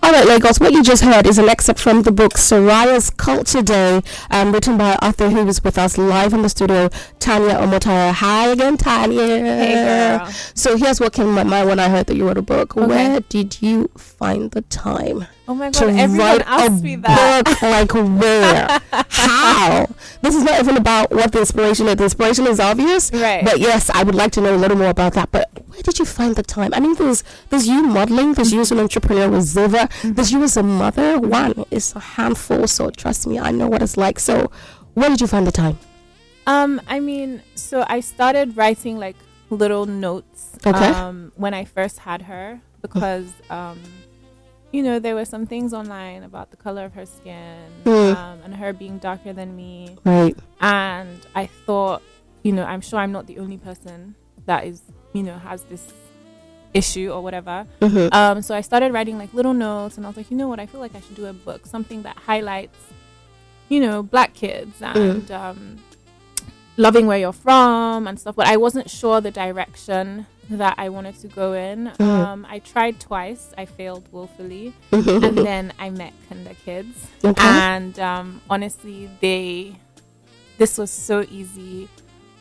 All right, Lagos, what you just heard is an excerpt from the book Sarai's Culture Day, written by an author who was with us live in the studio, Tania Omotayo. Hi again, Tania. Hey, girl. So here's what came to my mind when I heard that you wrote a book. Okay. Where did you find the time? Oh my God, everyone asks me that. Book, like where? How? This is not even about what the inspiration is. The inspiration is obvious. Right. But yes, I would like to know a little more about that. But where did you find the time? I mean, there's you modeling, there's you as an entrepreneur with Ziva, there's you as a mother. One is a handful, so trust me, I know what it's like. So where did you find the time? I mean, so I started writing like little notes when I first had her because you know, there were some things online about the color of her skin and her being darker than me. Right. And I thought, you know, I'm sure I'm not the only person that is, you know, has this issue or whatever. So I started writing like little notes, and I was like, you know what, I feel like I should do a book, something that highlights, you know, Black kids and loving where you're from and stuff. But I wasn't sure the direction that I wanted to go in. I tried twice. I failed woefully. And then I met Kinder Kids. And honestly, this was so easy.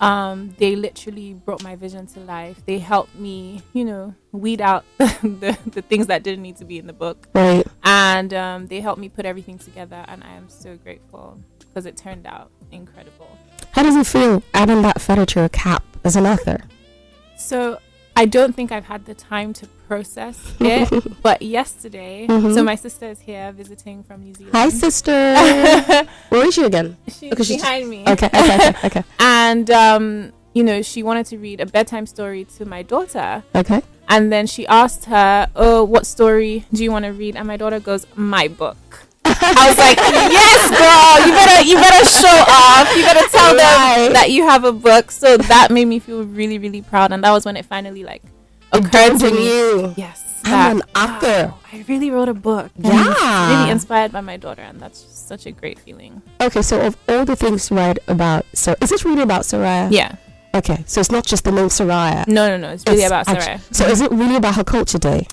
They literally brought my vision to life. They helped me, you know, weed out the things that didn't need to be in the book. Right. And they helped me put everything together. And I am so grateful because it turned out incredible. How does it feel adding that feather to your cap as an author? So I don't think I've had the time to process it, but yesterday, so my sister is here visiting from New Zealand. Hi, sister. Where is she again? She's behind me. Okay. And, you know, she wanted to read a bedtime story to my daughter. Okay. And then she asked her, oh, what story do you want to read? And my daughter goes, my book. I was like, yes, girl, you better show off. You better tell them that you have a book. So that made me feel really, really proud. And that was when it finally like occurred to me. Yes, I'm an author. Wow, I really wrote a book. Yeah, really inspired by my daughter, and that's just such a great feeling. Okay, so of all the things to write about, so is this really about Sarai? Yeah. Okay, so it's not just the name Sarai. No. It's really about Sarai. So is it really about her culture day?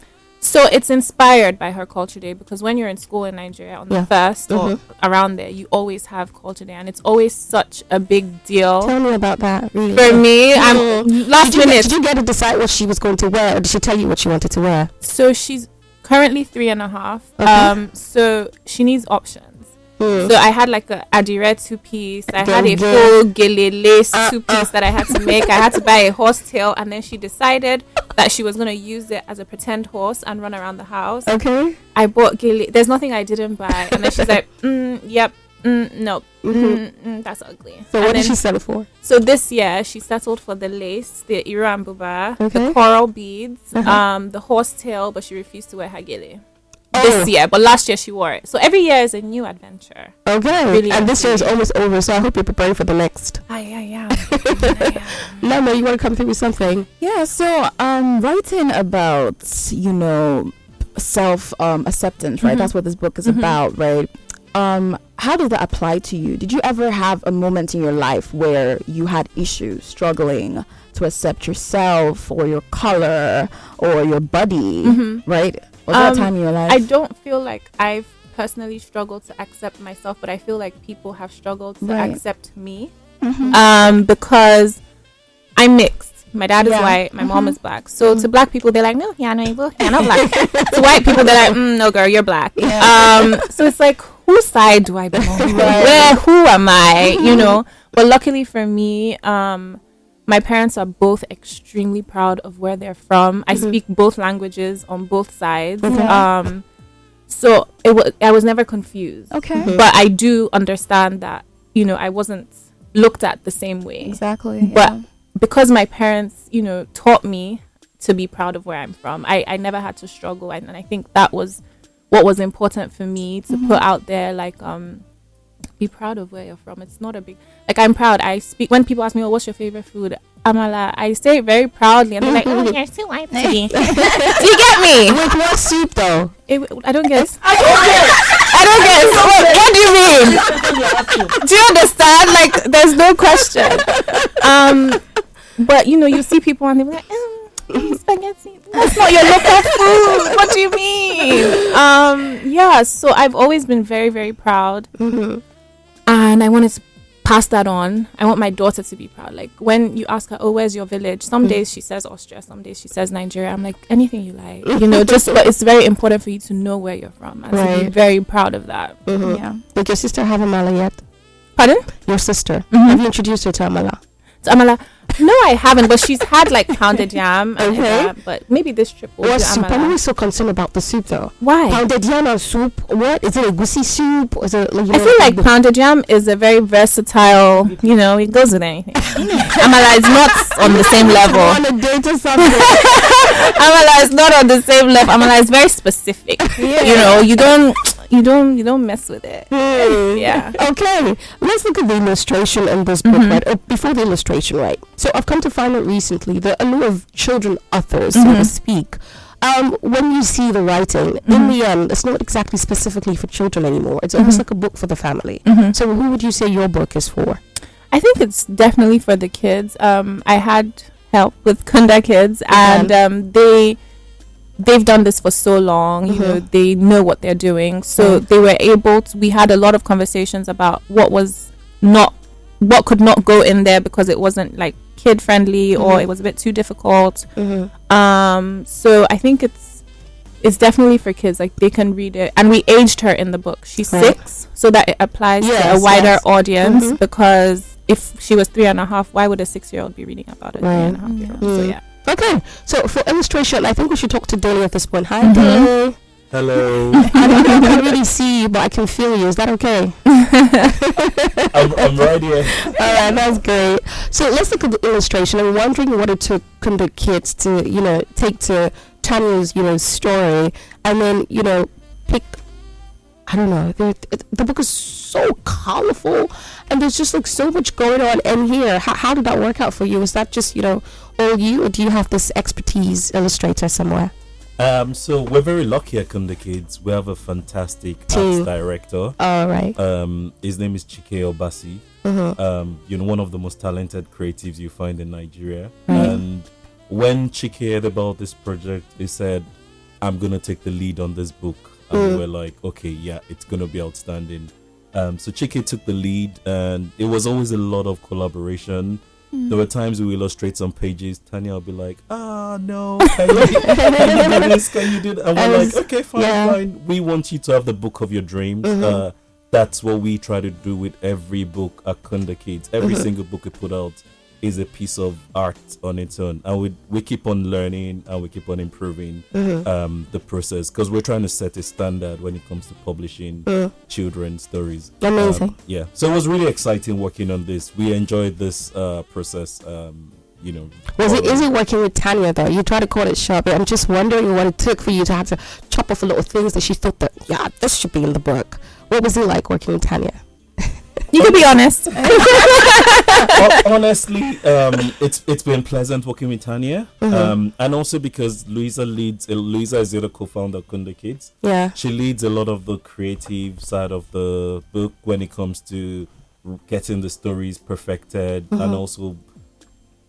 So it's inspired by her culture day because when you're in school in Nigeria on the first or around there, you always have culture day, and it's always such a big deal. Tell me about that. Really. For me, I'm last minute. Did you get to decide what she was going to wear, or did she tell you what she wanted to wear? So she's currently 3.5. So she needs options. So I had like a adire 2-piece. I had a full gele lace 2-piece that I had to make. I had to buy a horsetail, and then she decided that she was going to use it as a pretend horse and run around the house. Okay. I bought gele. There's nothing I didn't buy. And then she's like, yep, nope, that's ugly. So what did she settle for? So this year she settled for the lace, the Iro and Buba, the coral beads, the horsetail, but she refused to wear her gele. This year, but last year she wore it. So every year is a new adventure. Okay. Really, and this year is almost over, so I hope you're preparing for the next. Yeah. Lama, you want to come through with something? Yeah, so writing about, you know, self acceptance, right? That's what this book is about, right? How does that apply to you? Did you ever have a moment in your life where you had issues struggling to accept yourself or your color or your body, right? Was that a time in your life? I don't feel like I've personally struggled to accept myself, but I feel like people have struggled to accept me because I'm mixed. My dad is white, my mom is black. So to black people, they're like, no, you're not black. To white people, they're like, no, girl, you're black. So it's like, whose side do I belong to? Who am I? You know? But luckily for me, my parents are both extremely proud of where they're from. I speak both languages on both sides. So I was never confused. But I do understand that, you know, I wasn't looked at the same way. Exactly. But because my parents, you know, taught me to be proud of where I'm from, I never had to struggle. And I think that was what was important for me to put out there, like, be proud of where you're from. It's not a big, like, I'm proud. I speak, when people ask me, oh, what's your favorite food? Amala. I say it very proudly, and they're like, oh, you're so white. Do you get me? With what soup, though? I don't get. I don't get. What do you mean? Do you understand? Like, there's no question. But, you know, you see people and they're like, Spaghetti. That's not your local food. What do you mean? Yeah. So I've always been very, very proud, and I wanted to pass that on. I want my daughter to be proud. Like when you ask her, "Oh, where's your village?" Some days she says Austria, some days she says Nigeria. I'm like, anything you like, but it's very important for you to know where you're from and to be very proud of that. Yeah. Did your sister have amala yet? Pardon? Your sister. Have you introduced her to amala? To amala? No, I haven't, but she's had like pounded yam and that, but maybe this trip will do soup? amala. I'm always so concerned about the soup though. Why? Pounded yam and soup? What? Is it a goosey soup? Or is it like, I feel like pounded yam is a very versatile, it goes with anything. Amala is not on the same level. On a date or something. Amala is not on the same level. Amala is very specific. Yeah. You don't mess with it. Yeah. Okay. Let's look at the illustration in this book, right? Before the illustration, right? So I've come to find out recently the allure of children authors, so to speak. When you see the writing, in the end, it's not exactly specifically for children anymore. It's almost like a book for the family. So who would you say your book is for? I think it's definitely for the kids. I had help with Kunda Kids, and they've done this for so long. They know what they're doing, so they were able to. We had a lot of conversations about what could not go in there because it wasn't like kid friendly or it was a bit too difficult. So I think it's definitely for kids, like they can read it. And we aged her in the book. She's 6, so that it applies to a wider audience, because if she was 3.5, why would a 6-year-old be reading about it? 3.5-year-old. So yeah. Okay, so for illustration, I think we should talk to Dolly at this point. Hi, Dolly. Hello. I don't know if I can really see you, but I can feel you. Is that okay? I'm right here. All right, that's great. So let's look at the illustration. I'm wondering what it took the kids to, take to Tania's, story, and then, pick. I don't know. The book is so colorful, and there's just like so much going on in here. How did that work out for you? Is that just all you, or do you have this expertise illustrator somewhere? So we're very lucky at Kunda Kids. We have a fantastic arts director. All right. His name is 𝐒𝐭𝐿 Obasi. One of the most talented creatives you find in Nigeria. And when Chike heard about this project, he said, "I'm gonna take the lead on this book." And we were like, "Okay, yeah, it's gonna be outstanding." So Chike took the lead, and it was always a lot of collaboration. There were times we illustrate some pages. Tania will be like, no, can you do this? Can you do that? And we're like, okay, fine. We want you to have the book of your dreams. That's what we try to do with every book at Kunda Kids. Every single book we put out is a piece of art on its own. And we keep on learning, and we keep on improving the process, because we're trying to set a standard when it comes to publishing children's stories. Amazing. So it was really exciting working on this. We enjoyed this process. Is it working with Tania though? You try to call it sharp, but I'm just wondering what it took for you to have to chop off a lot of things that she thought that this should be in the book. What was it like working with Tania? You can be honest. Honestly, it's been pleasant working with Tania, and also because Louisa is the other co-founder of Kunda Kids. Yeah, she leads a lot of the creative side of the book when it comes to getting the stories perfected, and also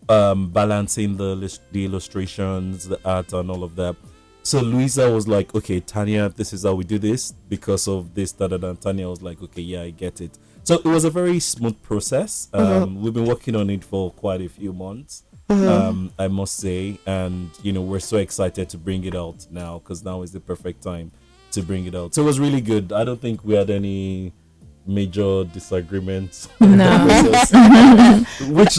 balancing the illustrations, the art, and all of that. So Louisa was like, "Okay, Tania, this is how we do this because of this." And Tania was like, "Okay, yeah, I get it." So it was a very smooth process. We've been working on it for quite a few months, I must say. And, we're so excited to bring it out now, because now is the perfect time to bring it out. So it was really good. I don't think we had any major disagreements. No. which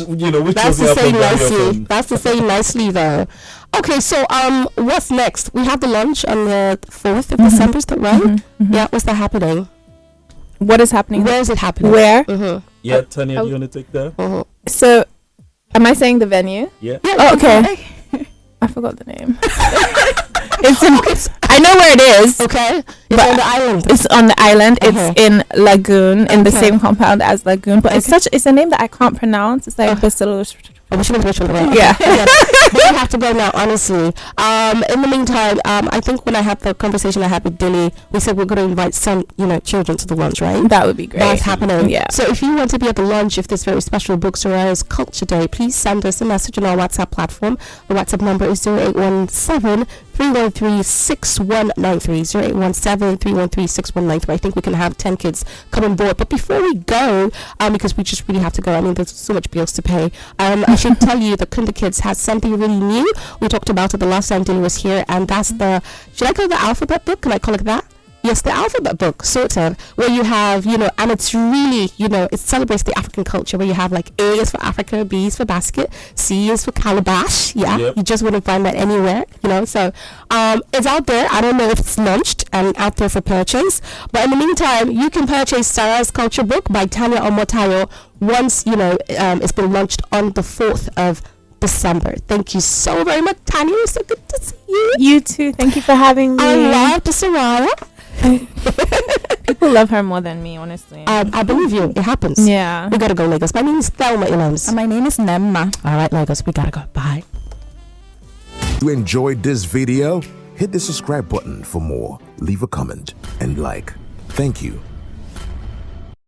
that's to say nicely. That's to say nicely, though. Okay, so what's next? We have the launch on the 4th of December, is that right? Yeah, what's that happening? What is happening? Where is it happening? Where? Yeah, Tania, do you want to take that? So, am I saying the venue? Yeah. Oh, okay. I forgot the name. I know where it is. Okay. It's on the island. It's on the island. It's in Lagoon, in the same compound as Lagoon. But it's a name that I can't pronounce. It's like I wish you would have Yeah. But we have to go now, honestly. In the meantime, I think when I had the conversation I had with Dilly, we said we're going to invite some, children to the lunch, right? That would be great. That's happening. Yeah. So if you want to be at the lunch of this very special Books Arise Culture Day, please send us a message on our WhatsApp platform. The WhatsApp number is 0817 313 6193. 0817 313 6193. I think we can have 10 kids come on board. But before we go, because we just really have to go, I mean, there's so much bills to pay. I should tell you the Kunda Kids has something really new. We talked about it the last time Dilly was here, and that's should I call it the alphabet book? Can I call it that? Yes, the alphabet book, sort of, where you have, and it's really, it celebrates the African culture, where you have like A is for Africa, B is for basket, C is for calabash. Yeah, Yep. You just wouldn't find that anywhere, so it's out there. I don't know if it's launched and out there for purchase, but in the meantime, you can purchase Sarai's Culture Book by Tania Omotayo once, it's been launched on the 4th of December. Thank you so very much, Tania. It was so good to see you. You too. Thank you for having me. I love the Sarai. People love her more than me, honestly. I believe you. It happens. Yeah. We gotta go, Lagos. My name is Thelma Ilams. And my name is Nemma. All right, Lagos. We gotta go. Bye. You enjoyed this video? Hit the subscribe button for more. Leave a comment and like. Thank you.